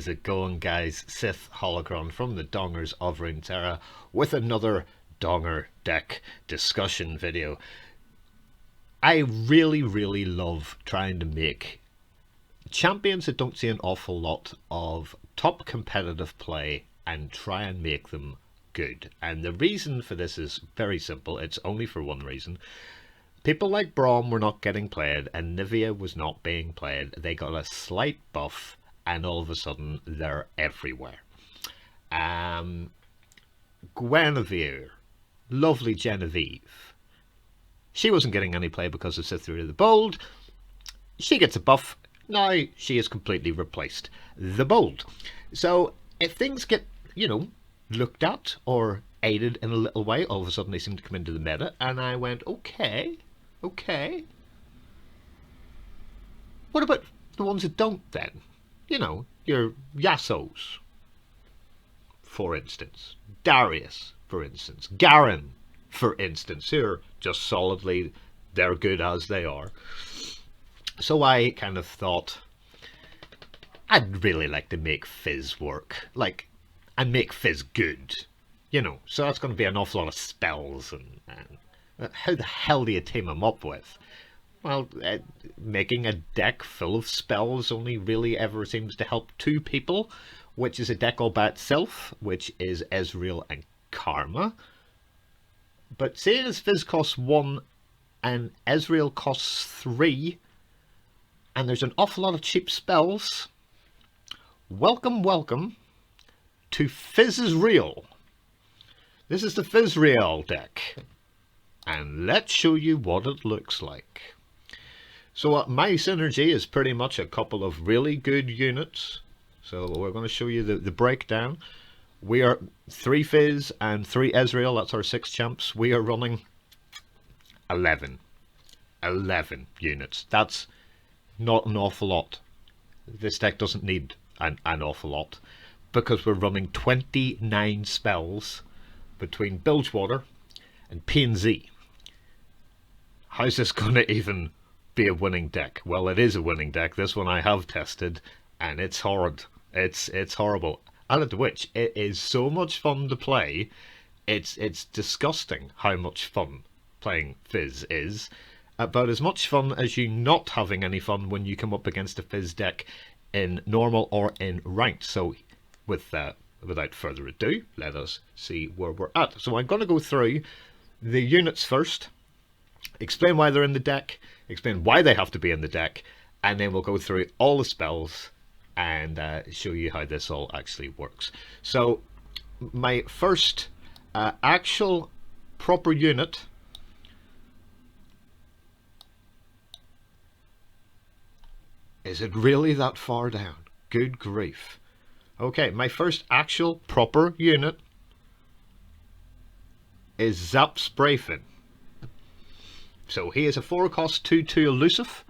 is it going, guys? Sith Holocron from the Dongers of Runeterra with another Donger deck discussion video. I really love trying to make champions that don't see an awful lot of top competitive play and try and make them good. And the reason for this is very simple. It's only for one reason. People like Braum were not getting played and Nivea was not being played. They got a slight buff and all of a sudden they're everywhere. Guinevere, lovely Genevieve. She wasn't getting any play because of FizzReal the Bold. She gets a buff. Now she is completely replaced the Bold. So if things get, looked at or aided in a little way, all of a sudden they seem to come into the meta, and I went, okay. What about the ones that don't then? Your Yasuos, for instance. Darius, for instance. Garen, for instance. Who are just solidly, they're good as they are. So I kind of thought, I'd really like to make Fizz work. And make Fizz good. So that's going to be an awful lot of spells. And how the hell do you team them up with? Well, making a deck full of spells only really ever seems to help two people, which is a deck all by itself, which is FizzReal and Karma. But seeing as Fizz costs 1 and FizzReal costs 3, and there's an awful lot of cheap spells, welcome to FizzReal. This is the FizzReal deck, and let's show you what it looks like. So my synergy is pretty much a couple of really good units. So we're going to show you the breakdown. We are 3 Fizz and 3 FizzReal. That's our 6 champs. We are running 11 units. That's not an awful lot. This deck doesn't need an awful lot, because we're running 29 spells between Bilgewater and P&Z. How's this going to even be a winning deck? Well, it is a winning deck. This one I have tested, and it's hard. It's horrible. Added to which, it is so much fun to play. It's disgusting how much fun playing Fizz is. About as much fun as you not having any fun when you come up against a Fizz deck in normal or in ranked. So without further ado, let us see where we're at. So I'm going to go through the units first, explain why they're in the deck, explain why they have to be in the deck, and then we'll go through all the spells and show you how this all actually works. So my first actual proper unit is it really that far down? Good grief. Okay, my first actual proper unit is Zap Sprayfin. So he is a 4-cost 2/2 elusive.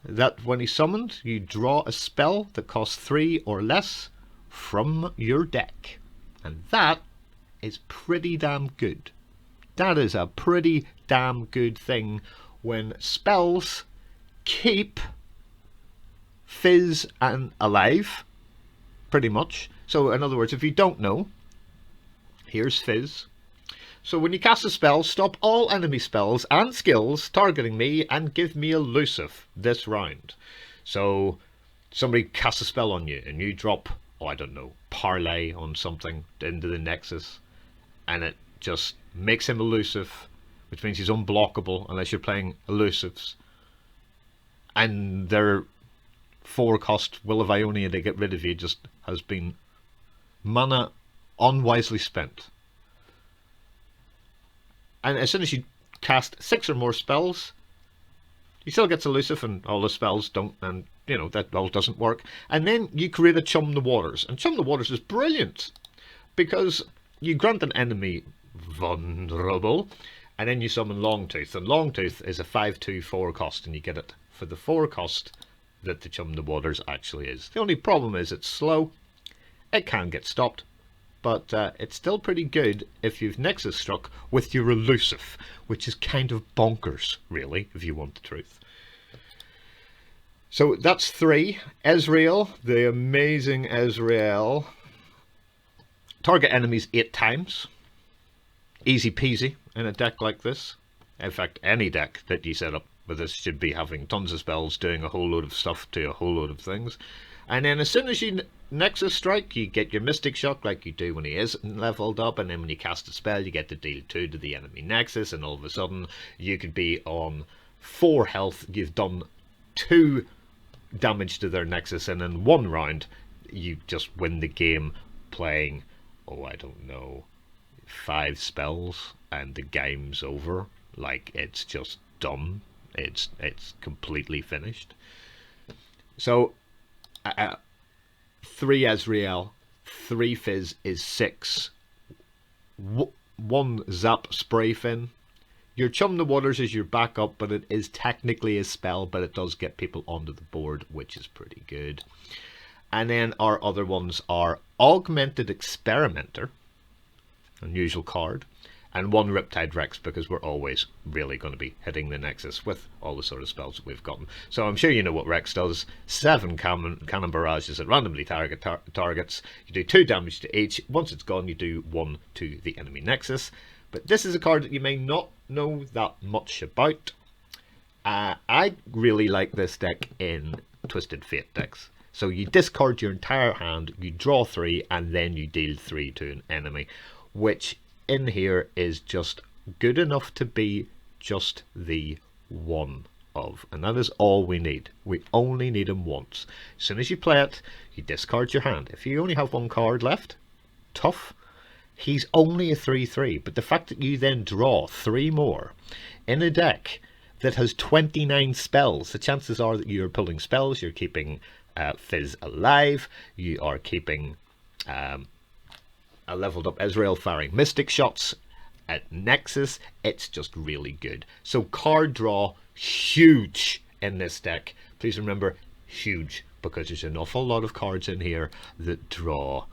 That when he's summoned, you draw a spell that costs 3 or less from your deck. And that is pretty damn good. That is a pretty damn good thing when spells keep Fizz and alive, pretty much. So in other words, if you don't know, here's Fizz. So when you cast a spell, stop all enemy spells and skills targeting me and give me elusive this round. So somebody casts a spell on you and you drop, I don't know, Parlay on something into the Nexus, and it just makes him elusive, which means he's unblockable unless you're playing elusives. And their 4-cost Will of Ionia to get rid of you just has been mana unwisely spent. And as soon as you cast 6 or more spells, he still gets elusive and all the spells don't, and that all doesn't work. And then you create a Chum the Waters, and Chum the Waters is brilliant because you grant an enemy vulnerable, and then you summon Longtooth, and Longtooth is a 5/2 4-cost, and you get it for the 4-cost that the Chum the Waters actually is. The only problem is it's slow, it can get stopped, but it's still pretty good if you've Nexus struck with your elusive, which is kind of bonkers, really, if you want the truth. So that's 3. FizzReal, the amazing FizzReal. Target enemies 8 times. Easy peasy in a deck like this. In fact, any deck that you set up with this should be having tons of spells, doing a whole load of stuff to a whole load of things. And then as soon as you Nexus Strike, you get your Mystic Shock like you do when he isn't leveled up, and then when you cast a spell, you get to deal 2 to the enemy Nexus, and all of a sudden, you could be on 4 health, you've done 2 damage to their Nexus, and in 1 round, you just win the game playing, oh, I don't know, 5 spells, and the game's over. Like, it's just done. It's completely finished. So, 3 FizzReal, 3 Fizz is 6. 1 Zap Spray Fin. Your Chum the Waters is your backup, but it is technically a spell, but it does get people onto the board, which is pretty good. And then our other ones are Augmented Experimenter, unusual card, and 1 Riptide Rex, because we're always really going to be hitting the Nexus with all the sort of spells that we've gotten. So I'm sure you know what Rex does. 7 cannon barrages at randomly targets. You do 2 damage to each. Once it's gone, you do 1 to the enemy Nexus. But this is a card that you may not know that much about. I really like this deck in Twisted Fate decks. So you discard your entire hand, you draw 3, and then you deal 3 to an enemy, which in here is just good enough to be just the one of, and that is all we need. We only need him once. As soon as you play it, you discard your hand. If you only have 1 card left, tough. He's only a 3/3, but the fact that you then draw 3 more in a deck that has 29 spells, the chances are that you're pulling spells, you're keeping Fizz alive, you are keeping a leveled up FizzReal firing Mystic Shots at Nexus. It's just really good. So card draw, huge in this deck. Please remember, huge, because there's an awful lot of cards in here that draw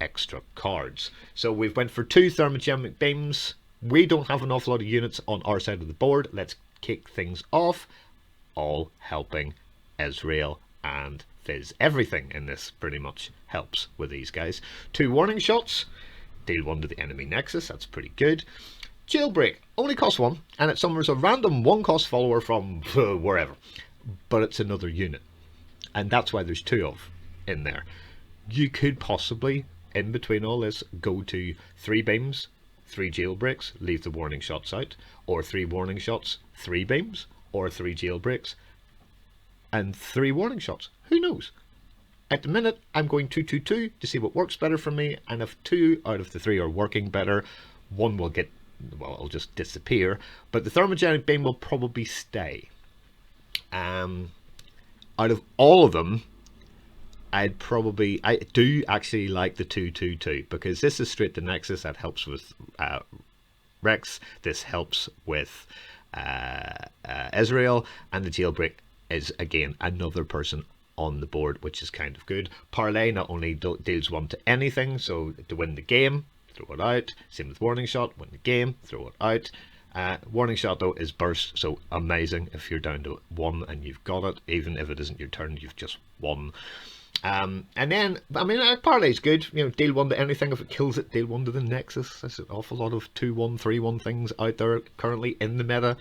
extra cards. So we've went for 2 Thermogenic Beams. We don't have an awful lot of units on our side of the board. Let's kick things off, all helping FizzReal and Fizz. Everything in this pretty much helps with these guys. 2 Warning Shots, deal 1 to the enemy Nexus, that's pretty good. Jailbreak, only costs 1, and it summons a random 1-cost follower from wherever, but it's another unit, and that's why there's 2 of in there. You could possibly, in between all this, go to 3 Beams, 3 Jailbreaks, leave the Warning Shots out, or 3 Warning Shots, 3 Beams, or 3 Jailbreaks, and 3 Warning Shots. Who knows? At the minute, I'm going 2-2-2 to see what works better for me, and if 2 out of the 3 are working better, 1 will get, well, it'll just disappear, but the Thermogenic Beam will probably stay. Out of all of them, I do actually like the 2-2-2, because this is straight to Nexus. That helps with Rex, this helps with FizzReal, and the Jailbreak is again another person on the board, which is kind of good. Parlay not only deals 1 to anything, so to win the game, throw it out. Same with Warning Shot, win the game, throw it out. Warning Shot though is burst, so amazing if you're down to 1 and you've got it. Even if it isn't your turn, you've just won. And then, I mean, Parlay's good. You know, deal 1 to anything. If it kills it, deal 1 to the Nexus. There's an awful lot of 2-1, 3-1 things out there currently in the meta.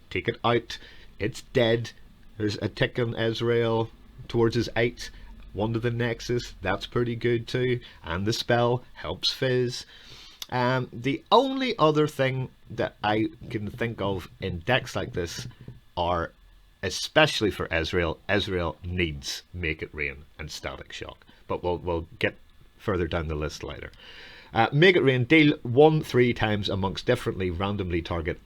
Take it out. It's dead. There's a tick on FizzReal towards his 8. 1 to the Nexus. That's pretty good too. And the spell helps Fizz. The only other thing that I can think of in decks like this are, especially for FizzReal needs Make It Rain and Static Shock, but we'll get further down the list later. Make It Rain, deal 1 3 times amongst differently randomly targeted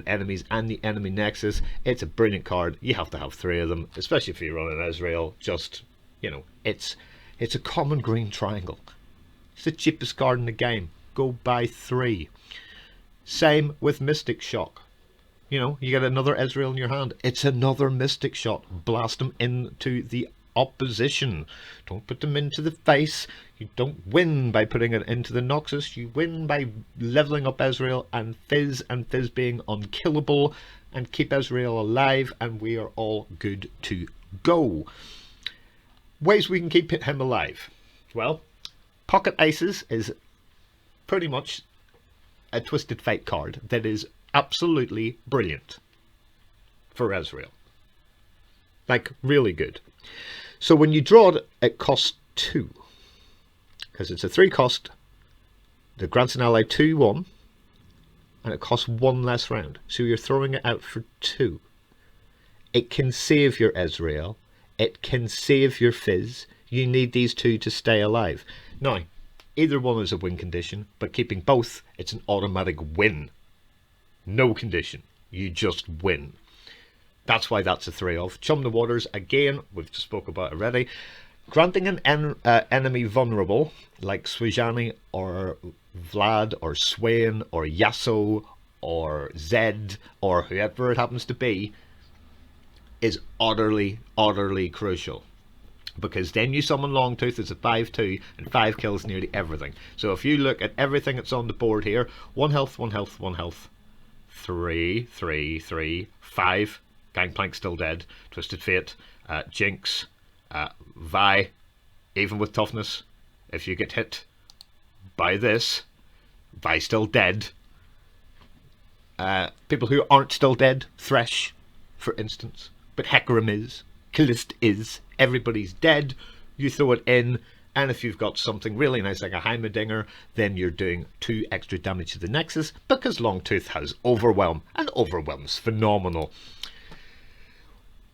enemies and the enemy Nexus. It's a brilliant card. You have to have 3 of them, especially if you run an FizzReal. Just, you know, it's a common green triangle. It's the cheapest card in the game. Go buy 3. Same with Mystic Shock. You know, you get another FizzReal in your hand. It's another Mystic Shot. Blast them into the opposition. Don't put them into the face. You don't win by putting it into the Noxus. You win by leveling up FizzReal and Fizz being unkillable, and keep FizzReal alive, and we are all good to go. Ways we can keep him alive. Well, Pocket Aces is pretty much a Twisted Fate card that is absolutely brilliant for FizzReal. Like, really good. So when you draw it, it costs 2. Because it's a 3 cost that grants an ally 2/1, and it costs 1 less round. So you're throwing it out for 2. It can save your FizzReal. It can save your Fizz. You need these 2 to stay alive. Now, either one is a win condition, but keeping both, it's an automatic win. No condition. You just win. That's why that's a 3 off. Chum the Waters, again, we've just spoke about already. Granting an enemy vulnerable, like Swijani or Vlad or Swain or Yasuo or Zed or whoever it happens to be, is utterly, utterly crucial. Because then you summon Longtooth as a 5/2 and 5 kills nearly everything. So if you look at everything that's on the board here, 1 health, 1 health, 1 health, 3, 3, 3, 5, Gangplank still dead, Twisted Fate, Jinx, Vi, even with toughness, if you get hit by this, Vi still dead. People who aren't still dead, Thresh, for instance, but Hecarim is, Callista is, everybody's dead, you throw it in, and if you've got something really nice like a Heimerdinger, then you're doing 2 extra damage to the Nexus, because Longtooth has Overwhelm, and Overwhelm's phenomenal.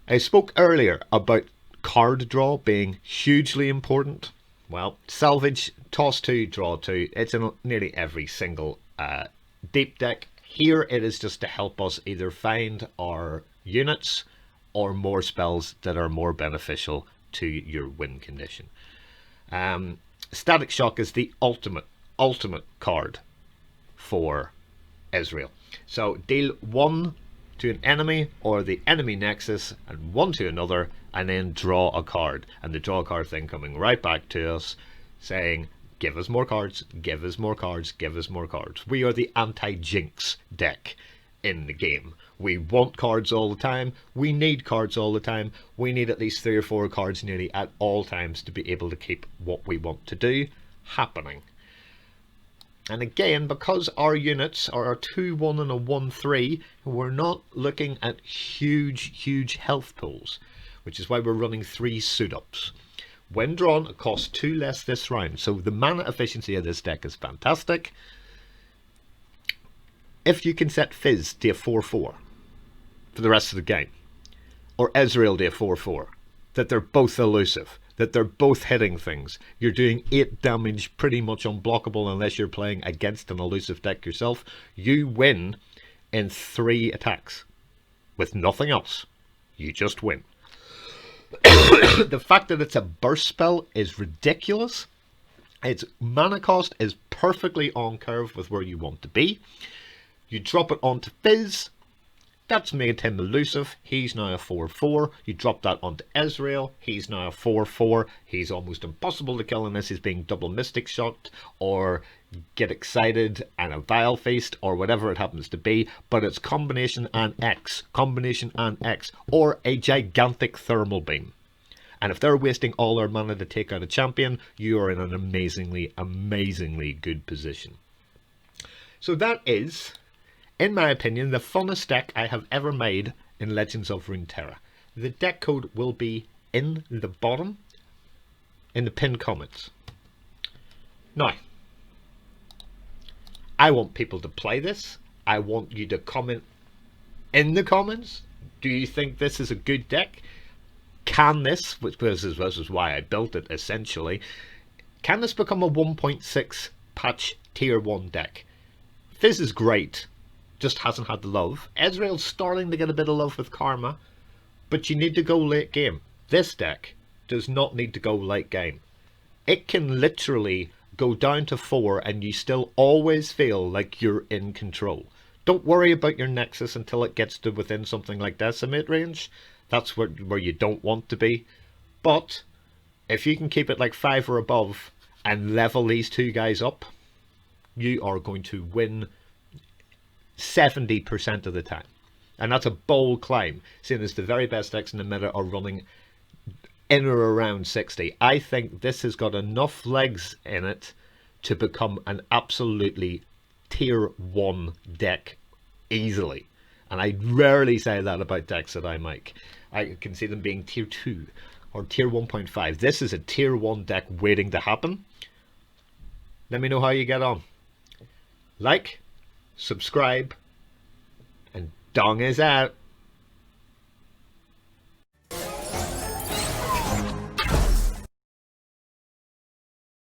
I spoke earlier about card draw being hugely important. Well, Salvage, toss 2, draw 2, it's in nearly every single deep deck. Here it is just to help us either find our units or more spells that are more beneficial to your win condition. Static Shock is the ultimate card for FizzReal. So deal 1 to an enemy or the enemy Nexus and 1 to another, and then draw a card. And the draw card thing coming right back to us saying, give us more cards, give us more cards, give us more cards. We are the anti-Jinx deck in the game. We want cards all the time. We need cards all the time. We need at least 3 or 4 cards nearly at all times to be able to keep what we want to do happening. And again, because our units are a 2/1 and a 1/3, we're not looking at huge health pools, which is why we're running 3 suit-ups. When drawn, it costs 2 less this round, so the mana efficiency of this deck is fantastic. If you can set Fizz to a 4/4 for the rest of the game, or FizzReal to a 4/4, that they're both elusive, that they're both hitting things, you're doing 8 damage pretty much unblockable unless you're playing against an elusive deck yourself, you win in 3 attacks. With nothing else. You just win. The fact that it's a burst spell is ridiculous. Its mana cost is perfectly on curve with where you want to be. You drop it onto Fizz. That's made him elusive. He's now a 4/4. You drop that onto FizzReal. He's now a 4/4. He's almost impossible to kill unless he's being double Mystic Shot or get excited and a Vile Feast or whatever it happens to be. But it's combination and X. Combination and X. Or a gigantic Thermal Beam. And if they're wasting all their mana to take out a champion, you are in an amazingly good position. So that is, in my opinion, the funnest deck I have ever made in Legends of Runeterra. The deck code will be in the bottom, in the pinned comments. Now, I want people to play this. I want you to comment in the comments. Do you think this is a good deck? Can this, which this is why I built it essentially, can this become a 1.6 patch tier 1 deck? Fizz is great, just hasn't had the love. FizzReal's starting to get a bit of love with Karma, but you need to go late game. This deck does not need to go late game. It can literally go down to 4 and you still always feel like you're in control. Don't worry about your Nexus until it gets to within something like Decimate range. That's where you don't want to be. But if you can keep it like 5 or above and level these two guys up, you are going to win 70% of the time. And that's a bold climb, seeing as the very best decks in the meta are running in or around 60. I think this has got enough legs in it to become an absolutely tier 1 deck easily. And I rarely say that about decks that I make. I can see them being tier 2 or tier 1.5. This is a tier 1 deck waiting to happen. Let me know how you get on. Like, subscribe, and Dong is out.